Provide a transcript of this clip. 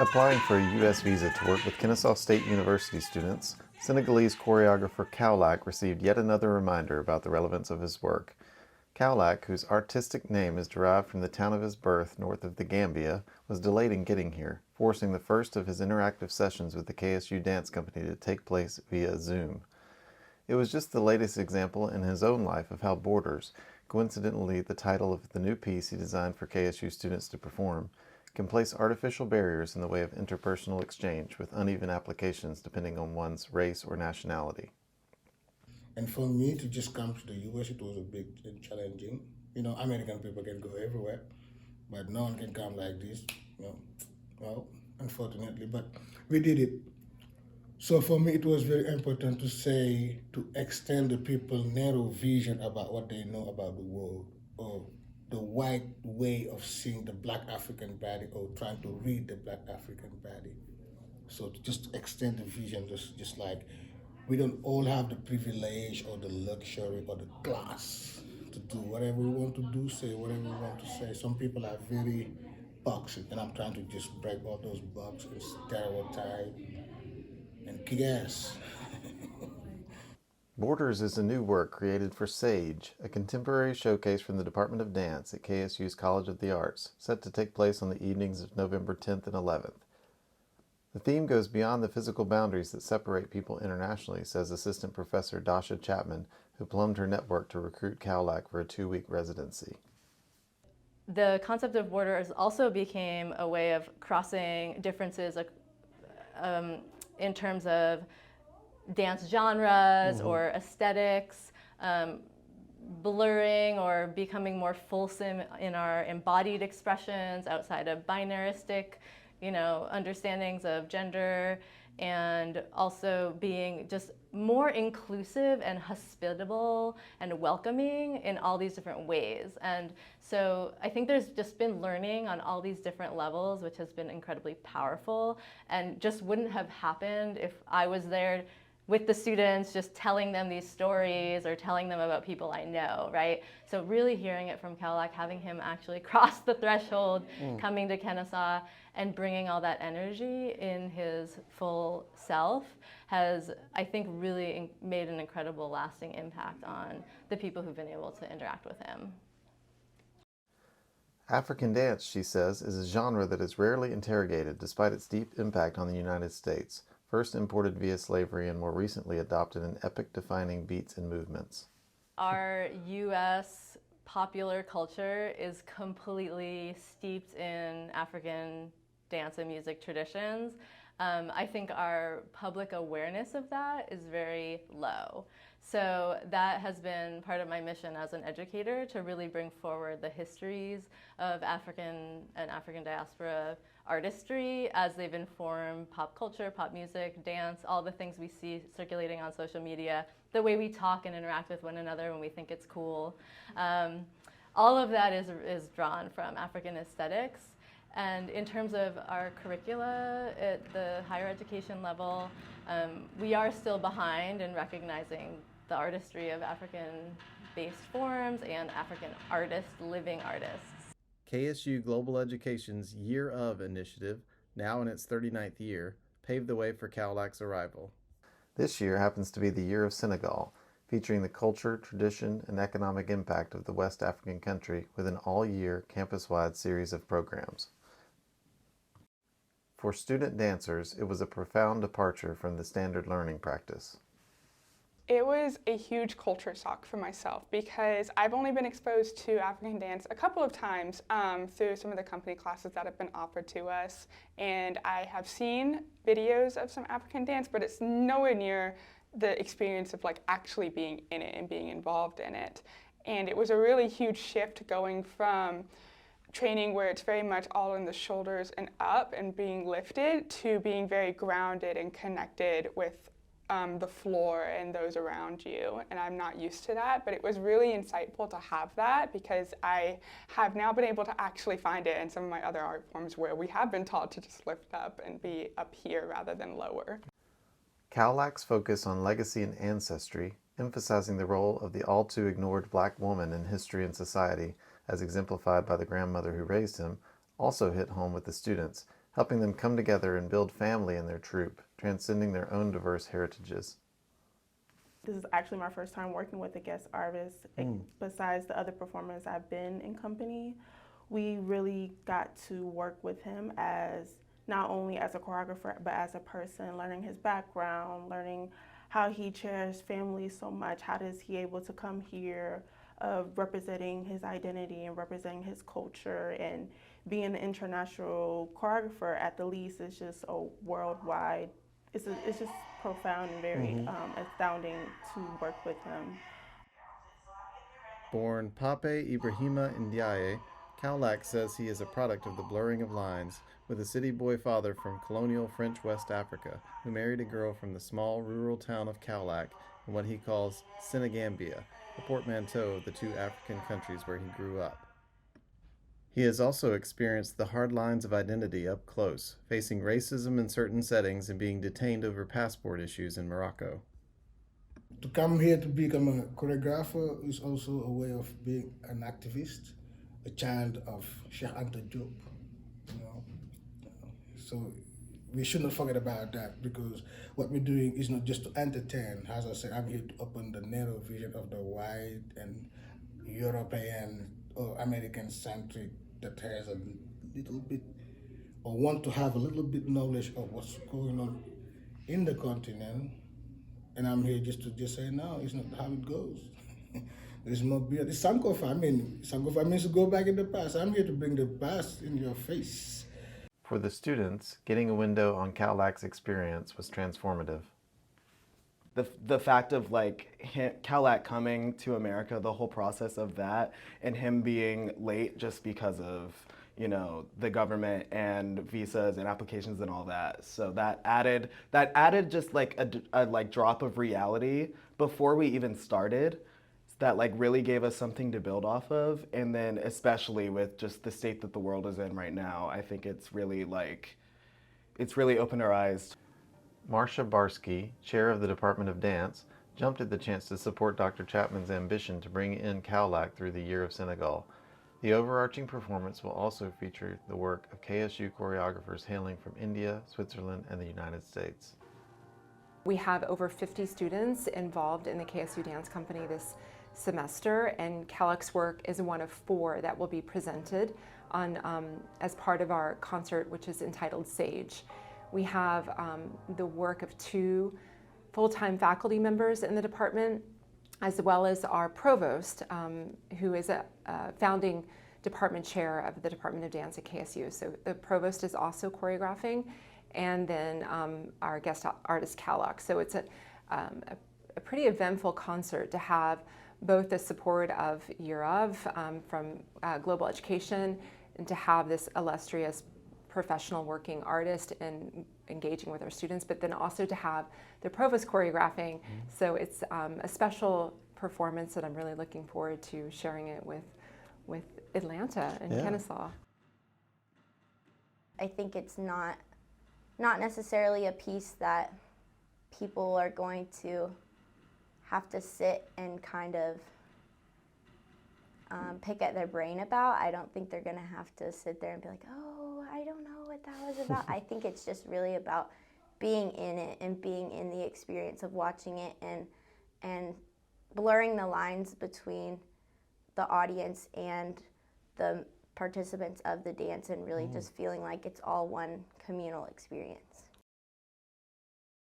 Applying for a U.S. visa to work with Kennesaw State University students, Senegalese choreographer Kaolack received yet another reminder about the relevance of his work. Kaolack, whose artistic name is derived from the town of his birth north of the Gambia, was delayed in getting here, forcing the first of his interactive sessions with the KSU Dance Company to take place via Zoom. It was just the latest example in his own life of how borders, coincidentally the title of the new piece he designed for KSU students to perform, can place artificial barriers in the way of interpersonal exchange with uneven applications depending on one's race or nationality. And for me to just come to the US, it was a bit challenging. American people can go everywhere, but no one can come like this. You know, well, unfortunately, but we did it. So for me, it was very important to say, to extend the people narrow vision about what they know about the world, or the white way of seeing the black African body, or trying to read the black African body. So to just extend the vision, just like we don't all have the privilege or the luxury or the class to do whatever we want to do, say whatever we want to say. Some people are very boxing, and I'm trying to just break all those boxes and stereotype and kick ass. Borders is a new work created for Sage, a contemporary showcase from the Department of Dance at KSU's College of the Arts, set to take place on the evenings of November 10th and 11th. The theme goes beyond the physical boundaries that separate people internationally, says Assistant Professor Dasha Chapman, who plumbed her network to recruit Kaolack for a 2-week residency. The concept of borders also became a way of crossing differences um, in terms of dance genres or aesthetics, blurring or becoming more fulsome in our embodied expressions outside of binaristic, understandings of gender, and also being just more inclusive and hospitable and welcoming in all these different ways. And so I think there's just been learning on all these different levels, which has been incredibly powerful and just wouldn't have happened if I was there with the students, just telling them these stories or telling them about people I know, right? So really hearing it from Kaolack, having him actually cross the threshold, coming to Kennesaw and bringing all that energy in his full self has, I think, really made an incredible lasting impact on the people who've been able to interact with him. African dance, she says, is a genre that is rarely interrogated despite its deep impact on the United States, first imported via slavery and more recently adopted in epic-defining beats and movements. Our U.S. popular culture is completely steeped in African dance and music traditions. I think our public awareness of that is very low. So that has been part of my mission as an educator, to really bring forward the histories of African and African diaspora artistry as they've informed pop culture, pop music, dance, all the things we see circulating on social media, the way we talk and interact with one another when we think it's cool. All of that is drawn from African aesthetics. And in terms of our curricula at the higher education level, we are still behind in recognizing the artistry of African-based forms and African artists, living artists. KSU Global Education's Year of initiative, now in its 39th year, paved the way for Kaolack's arrival. This year happens to be the Year of Senegal, featuring the culture, tradition, and economic impact of the West African country with an all-year, campus-wide series of programs. For student dancers, it was a profound departure from the standard learning practice. It was a huge culture shock for myself because I've only been exposed to African dance a couple of times through some of the company classes that have been offered to us. And I have seen videos of some African dance, but it's nowhere near the experience of actually being in it and being involved in it. And it was a really huge shift going from training where it's very much all in the shoulders and up and being lifted to being very grounded and connected with the floor and those around you. And I'm not used to that, but it was really insightful to have that because I have now been able to actually find it in some of my other art forms where we have been taught to just lift up and be up here rather than lower. Kaolack's focus on legacy and ancestry, emphasizing the role of the all-too-ignored black woman in history and society, as exemplified by the grandmother who raised him, also hit home with the students, helping them come together and build family in their troupe, transcending their own diverse heritages. This is actually my first time working with a guest artist. Besides the other performers I've been in company, we really got to work with him as not only as a choreographer, but as a person, learning his background, learning how he cherished family so much. How does he able to come here, representing his identity and representing his culture, and being an international choreographer at the least is just a worldwide. It's just profound and very astounding to work with him. Born Pape Ibrahima Ndiaye, Kaolack says he is a product of the blurring of lines, with a city boy father from colonial French West Africa, who married a girl from the small rural town of Kaolack in what he calls Senegambia, a portmanteau of the two African countries where he grew up. He has also experienced the hard lines of identity up close, facing racism in certain settings and being detained over passport issues in Morocco. To come here to become a choreographer is also a way of being an activist, a child of Sheikh Anta Diop. So we shouldn't forget about that, because what we're doing is not just to entertain. As I said, I'm here to open the narrow vision of the white and European or American-centric that has a little bit, or want to have a little bit knowledge of what's going on in the continent. And I'm here just to say, no, it's not how it goes. There's more beyond. It's Sankofa. Sankofa means to go back in the past. I'm here to bring the past in your face. For the students, getting a window on Kaolack's experience was transformative. The fact of Kaolack coming to America, the whole process of that, and him being late just because of the government and visas and applications and all that. So that added just a drop of reality before we even started. That really gave us something to build off of, and then especially with just the state that the world is in right now, I think it's really opened our eyes. Marcia Barsky, chair of the Department of Dance, jumped at the chance to support Dr. Chapman's ambition to bring in Kaolack through the Year of Senegal. The overarching performance will also feature the work of KSU choreographers hailing from India, Switzerland, and the United States. We have over 50 students involved in the KSU Dance Company this semester, and Kaolack's work is one of 4 that will be presented on as part of our concert, which is entitled Sage. We have the work of 2 full-time faculty members in the department, as well as our provost, who is a founding department chair of the Department of Dance at KSU. So the provost is also choreographing, and then our guest artist Kaolack. So it's a pretty eventful concert to have both the support of Year of from Global Education, and to have this illustrious professional working artist and engaging with our students, but then also to have the provost choreographing. So it's a special performance that I'm really looking forward to sharing it with Atlanta and Kennesaw. I think it's not necessarily a piece that people are going to have to sit and kind of pick at their brain about. I don't think they're going to have to sit there and be like, oh, I don't know what that was about. I think it's just really about being in it and being in the experience of watching it, and blurring the lines between the audience and the participants of the dance, and really just feeling like it's all one communal experience.